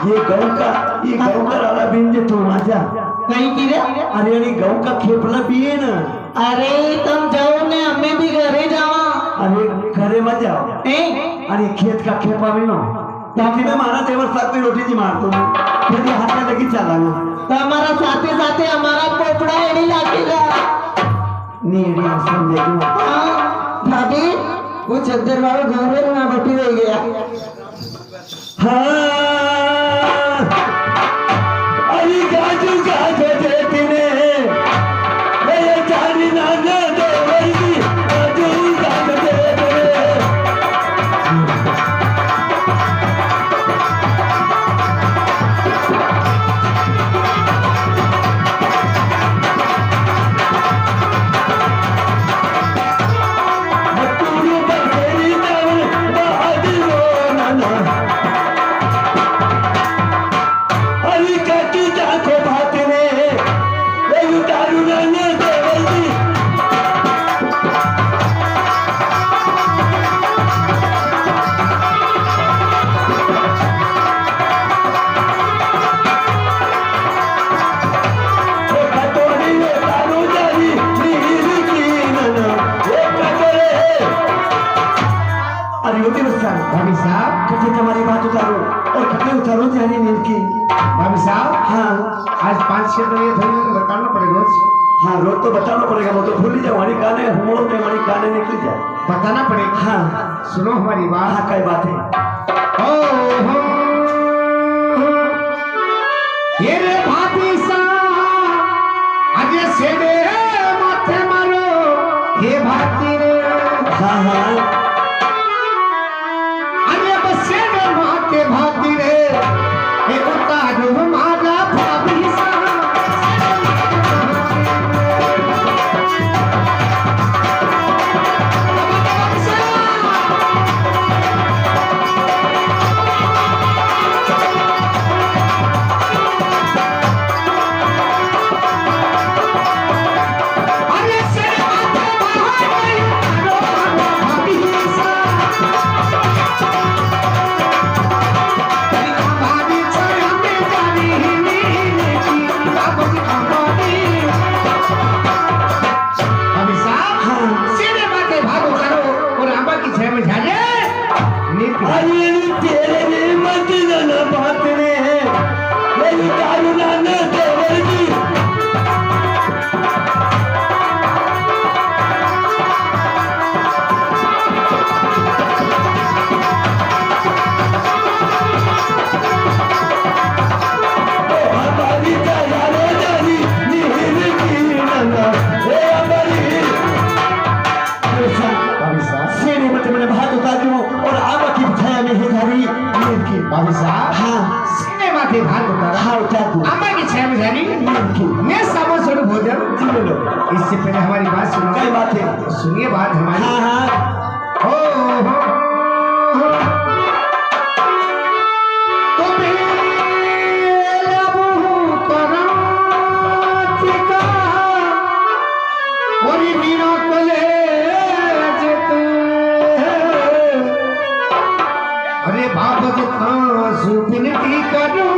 ये गहू का राला बिन दे तू माझा कहीं की रे? अरे आणि गहू का खेपला बिये ना अरे तुम जाओ ने हमें भी घरे जावा अरे घरे मत जाओ आणि खेत का खेपा भी नो ताकि मैं मारा देवर साथ में रोटी जी मारतो फिर ये हाथ में लगी चला ना तो हमारा साथे साथे हमारा पोपड़ा एड़ी लागेगा नीड़ी समझेगी भाभी वो चद्दर वाला घर में बैठी रह गया हाँ अरे गाजू गाजू देती ने ये जानी ना ना दे वर्गी गाजू गाजू देती ने भाभी साहब कभी तुम्हारी बात उतारो और कभी उतारो जाने नील की भाभी साहब हाँ आज 5-6 दिन ये थोड़ी तो बताना पड़ेगा रोज हाँ रोज तो बताना पड़ेगा वो तो भूल ही जाओ हमारी काने हमलों में हमारी काने निकल जाए बताना पड़ेगा हाँ सुनो हमारी बात हाँ कई बात है ओ ये रे भाभी साहब आज से दे माथे मारो ये भाती रे हाँ हाँ के भाती रे एक ताजो हमारा भाभी भाभी साहब हाँ सीने माथे भाग उतारा हाँ उतार दो अम्मा की छह में जानी मैं सामान सुन भोजन इससे पहले हमारी बात सुनो क्या बात है सुनिए बात हमारी हाँ हाँ हो अरे बाबा सुपिनती करो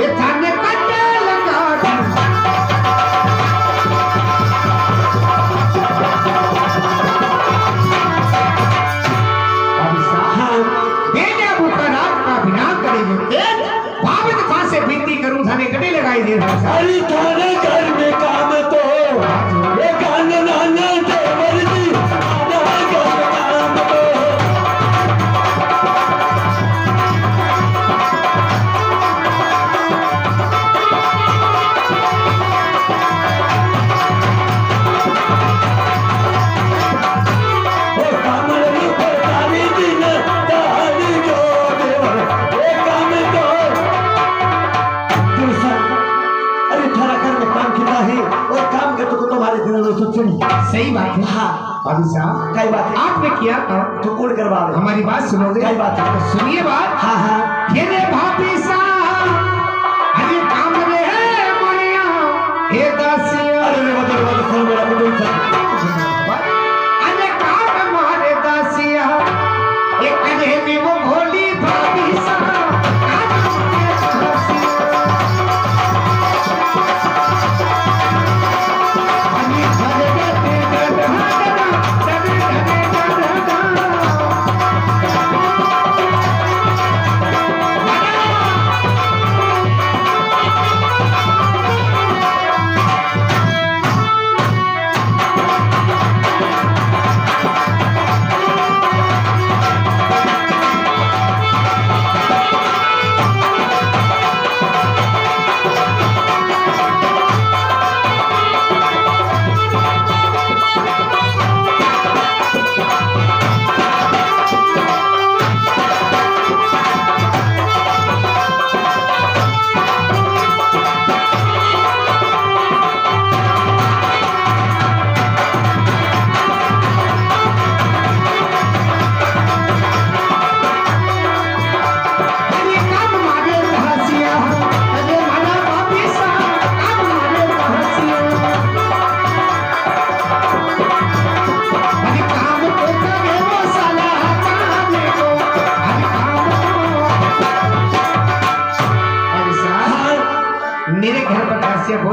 ये थाने कटे लगा अभी साहब बेटा बुका रात का बिना करेंगे बाबा के पास से विनती करूं थाने कटे लगाई दे अरे थाने घर में काम तो ये गाने नाना देवर जी सही बात है हाँ भाभी साहब कई बात है आपने किया तो कौन करवा रहे हमारी बात सुनोगे कई बात है तो सुनिए बात हाँ हाँ ये रे भाभी साहब अरे काम रे है मनिया हे दासिया अरे बदल मेरा बदल अरे काम मारे दासिया एक कहे में वो भोली भाभी साहब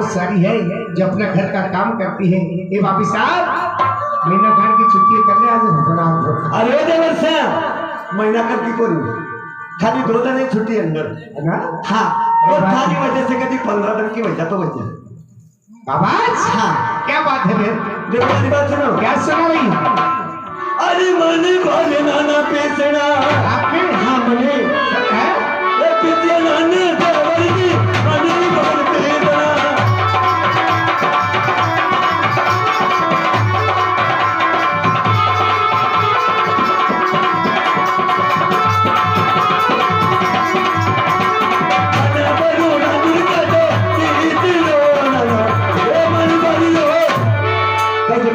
बहुत सारी है जो अपना घर का काम करती है। ए भाभी साहब महीना घर की छुट्टी करने आज होना अरे देवर साहब महीना कर की कोरी खाली 2 दिन की छुट्टी अंदर है ना। हाँ और खाली वजह से कभी 15 दिन की वजह तो वजह आवाज हाँ क्या बात है फिर देखो मेरी बात सुनो क्या सुना रही अरे मन भोले नाना पेसना आपने हाँ मने है ए पितिया नाने देवर जी मन भोले पेसना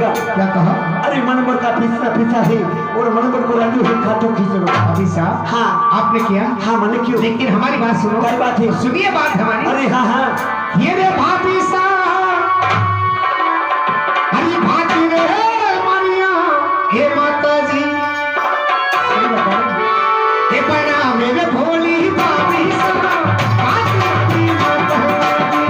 क्या कहा अरे मनोबर का पीछा है और मनोबर को राजू है खाटो खींचो भाभी साहब हाँ आपने किया हाँ मैंने क्यों लेकिन हमारी बात सुनो क्या बात है सुनिए बात हमारी अरे हाँ हाँ ये रे भाभी साहब अरे भाभी रे मानिया हे माता जी हे बना मेरे भोली भाभी साहब भाभी माता जी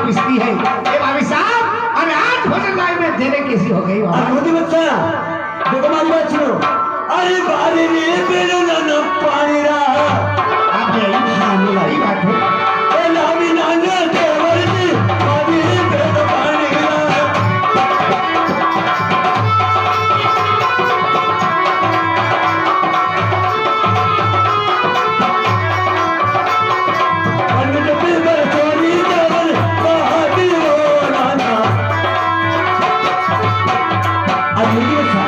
पिसती है ए भाभी साहब अरे आज भोजन लाइन में देने कैसी हो गई अरे मोदी बच्चा देखो हमारी बात सुनो अरे बारे रे मेरे नाना पानी रहा आप यही हाँ मिला सही बात है ए लावी नाना देवर जी बारे रे मेरे पानी रहा अन्य बिल्कुल चोरी देवर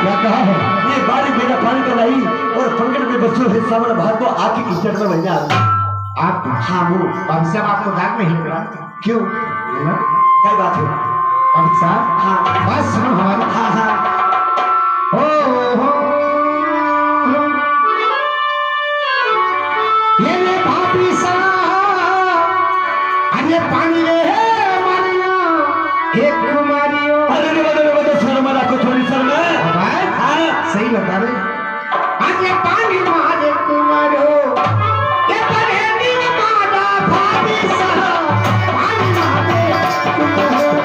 क्या कहा है ये बारी बेटा पानी का लाई और पंकज में बच्चों हिस्सा वाला भाग को आके किचन में बन जा आप हाँ वो भाभी साहब आपको दाग नहीं लगा क्यों ना क्या बात है भाभी साहब हाँ बात सुनो हमारी हाँ हाँ हो ये ले भाभी साहब अरे पानी रे मारिया एक कुमारियो अरे शर्मा रखो थोड़ी शर्मा हाँ सही बता रहे आज ये पानी मारे कुमारो ये परेनी मारा भाभी साहब पानी मारे कुमारो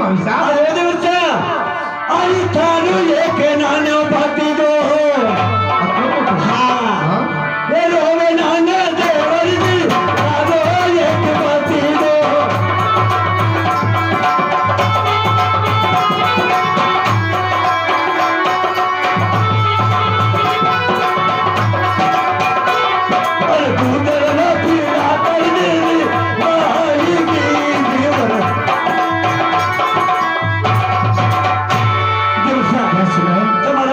भाभी साहब अरे देवता आई थानु ये के नानो बाती दो हाँ ये रोवे नाना देवर जी आदो ये के बाती दो अरे कूदर ना पीड़ा कर दे माही की देवर तुम्हारा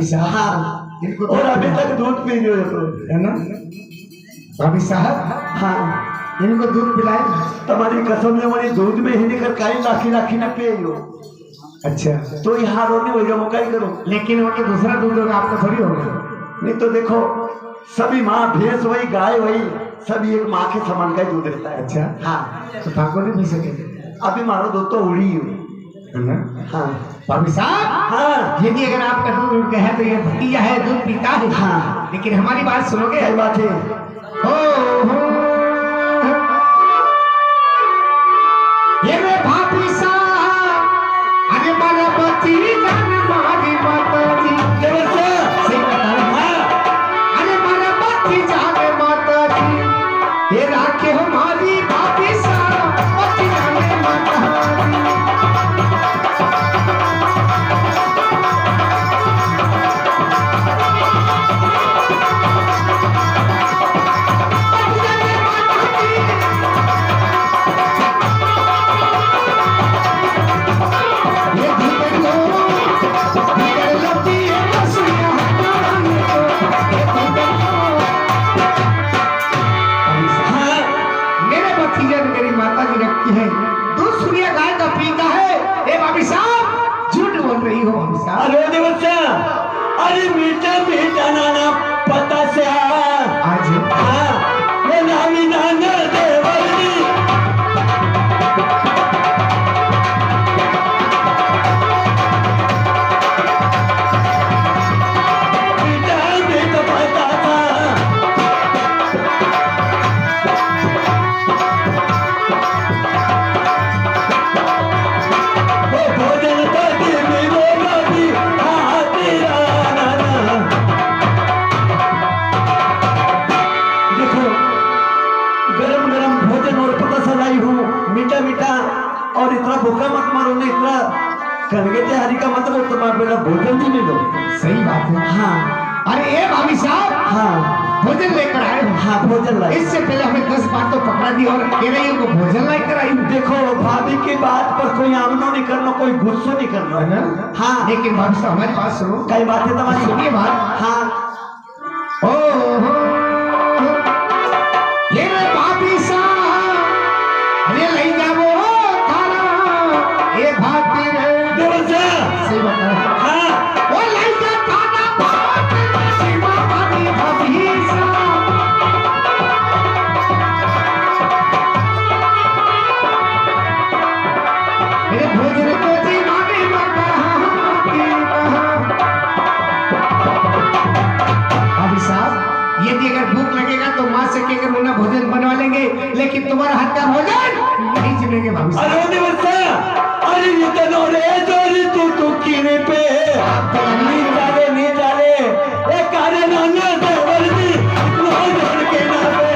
भाभी साहब हाँ इनको और अभी तक दूध पी रहे हो तो है ना भाभी साहब हाँ इनको दूध पिलाए तुम्हारी कसम ने मरी दूध में ही निकल काई लाखी लाखी ना पे हो अच्छा तो यहाँ रोने होगा वो क्या करो लेकिन उनके दूसरा दूध होगा आपका थोड़ी होगा नहीं तो देखो सभी माँ भैंस वही गाय वही सभी एक माँ के समान का ही दूध रहता है अच्छा हाँ तो ठाकुर नहीं पी सके अभी मारो दूध तो उड़ी ही है ना हाँ भाभी साहब हाँ यदि अगर आपका दूध उनका है तो ये भतीजा है दूध पीता है हाँ लेकिन हमारी बात सुनोगे क्या बात है हो ये रे भाभी साहब अरे मारे भतीजा ने मारी माता जी सही बता रहे हैं अरे मारे भतीजा ने माता जी ये राखे हमारी भाभी साहब भतीजा ने माता जी अरे देवता अरे मीठा मीठा नाना पता से आज हाँ ये नामी नाना देवरी मीठा मीठा पता था वो भोजन तो मीठा मीठा और इतना भूखा मत मारो ने इतना कनगे हरी का मत बोल तुम्हारा बेटा भोजन भी नहीं दो सही बात है हाँ अरे ये भाभी साहब हाँ भोजन लेकर आए हो हाँ भोजन लाई इससे पहले हमें 10 बार तो पकड़ा दी और कह रही हो को भोजन लेकर आई हूं। देखो भाभी की बात पर कोई आमनो नहीं करना कोई गुस्सा नहीं करना है ना हाँ लेकिन भाभी साहब हमारी बात सुनो कई बातें तुम्हारी सुनिए बात हाँ ओ ये रे भाभी साहब अरे ले जाओ खाना ये भाभी रे देवता सही बात है हाँ वो ले जा खाना सीमा भाभी भाभी साहब मेरे भोजन को जी माने मका भाभी साहब यदि अगर भूख लगेगा तो माँ से कहकर उन्हें भोजन बनवा लेंगे लेकिन तुम्हारा हाथ का भोजन नहीं चलेंगे भाभी साहब अरे देवता अरे ये तो नोरे जोरी तू कीने पे नहीं जाले ये कारे नाना देवरी इतना जोड़ के ना पे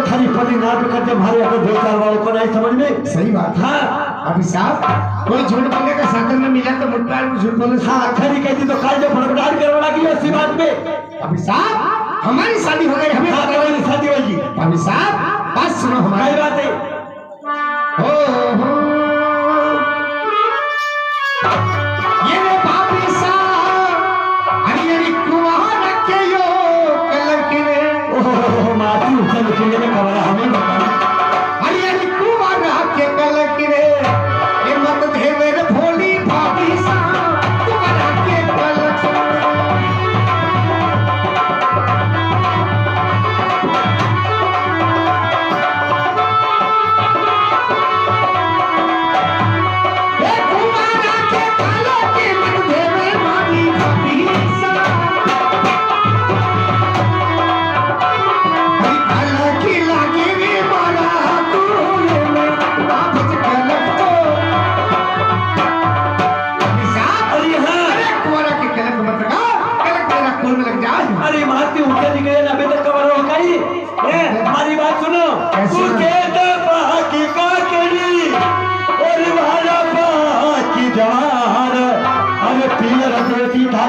हमारे अगर दो चार वालों को नहीं समझ में सही बात है हाँ अभी साहब कोई झूठ बोलने का साधन में मिला तो मुठभेड़ में झूठ बोलने हाँ खरी कहती तो काल जो फड़फड़ाहट करने लगी इसी बात में अभी साहब हमारी शादी हो गई हमें हाँ तुम्हारी शादी होगी अभी साहब बात सुनो हमारी क्या बात है हो ये रे भाभी साहब अरे अरे कुआं रखे यो कलर के रे ओह माती उछल उछल में कवरा हमें बता अरे अरे कुआं रखे कलर के रे ये मत दे मेरे भोली भाभी साहब कुआं रखे कलर के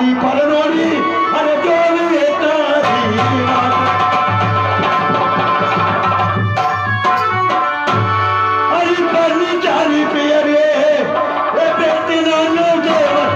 तारी परनोरी अरे जोरी तारी अरे करनी चारी पियरे ए बेटी नानो देवर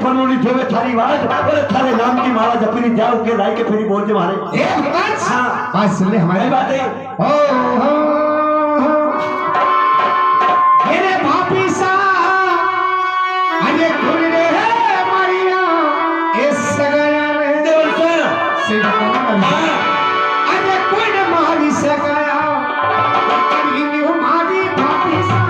परनोरी जोवे थारी बात और थारे नाम की माला जपनी जाओ के लाई के फिर बोल दे मारे ए भगवान हाँ बात सुन ले हमारी बात है ओ मेरे भाभी सा अरे खुल रे मारिया इस सगाया रे देवर सा से बताना अरे कोई न मारी सगाया करी नी हमारी भाभी सा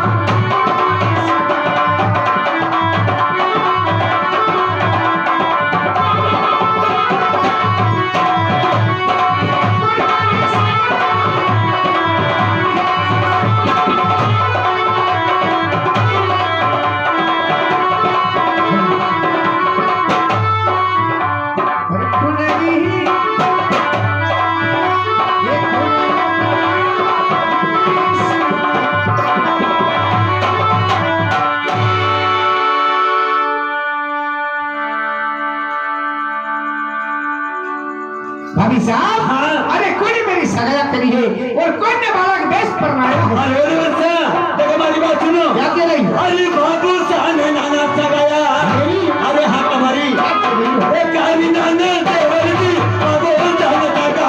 भाभी साहब हाँ। अरे कौन ने मेरी सगाया करी है और कौन ने बालक बेस पर मारा है अरे देवर सा देखो हमारी बात सुनो क्या कह रही हो अरे बाबू सा ने नाना सा गया अरे हाँ हमारी ए काली नाना देवर जी बाबू सा ने गया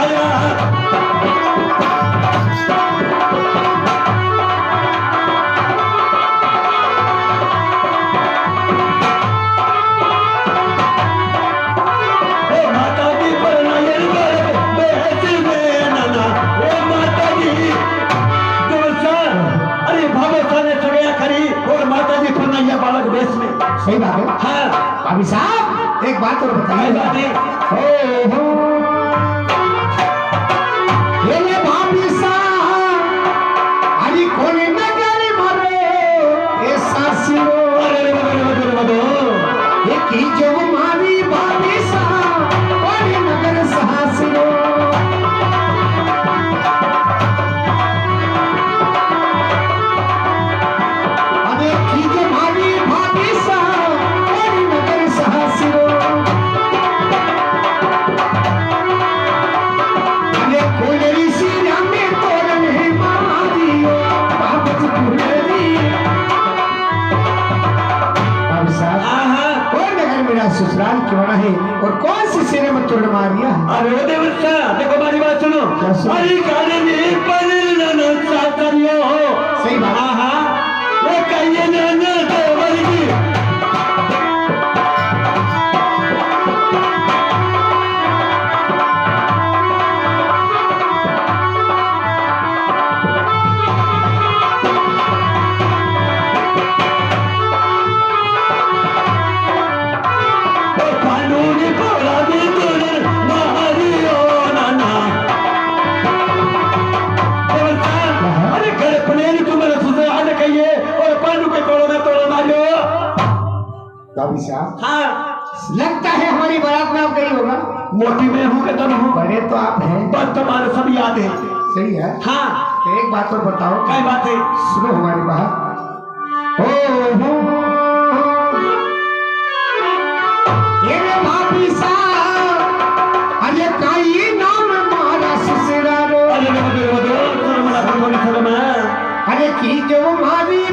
बालक बेस में सही बात है हाँ भाभी साहब एक बात और बताइए बात है ओ हो ये ले भाभी साहब अरे कौन नगर मरे ए सासियो अरे ये की जो मारी भाभी साहब कौन नगर सासियो अरे की जो मारी भाभी साहब कौन नगर सासियो अरे कोलेरी सीरा में तोरण है मारियो बाबत कुलेरी भाभी साहब हाँ हाँ कौन नगर मेरा ससुराल क्यों ना है और कौन सी सिरे में तोड़ मारिया है अरे वो देवर सा देखो हमारी बात सुनो क्या सुनो? अरे काले ने पनीर नाना सा करियो सही बात। हाँ हाँ वो कहिए नाना देवर जी पांडुनी बोला भी तुझे मारियो नाना देवर सा अरे घर पनीर तुम्हारे ससुराल कहिए और पांडु के कोलों में तोड़ मारियो भाभी साहब हाँ लगता है हमारी बारात में आप गई होगा मोटी में हूँ कि तब हूँ बड़े तो आप हैं बस तुम्हारे सब याद है सही है हाँ तो एक बात और बताओ क्या बात है सुनो हमारी बात ओ हो ये रे भाभी साहब अरे काई नाम मारा ससुरालो अरे अरे की जो मारी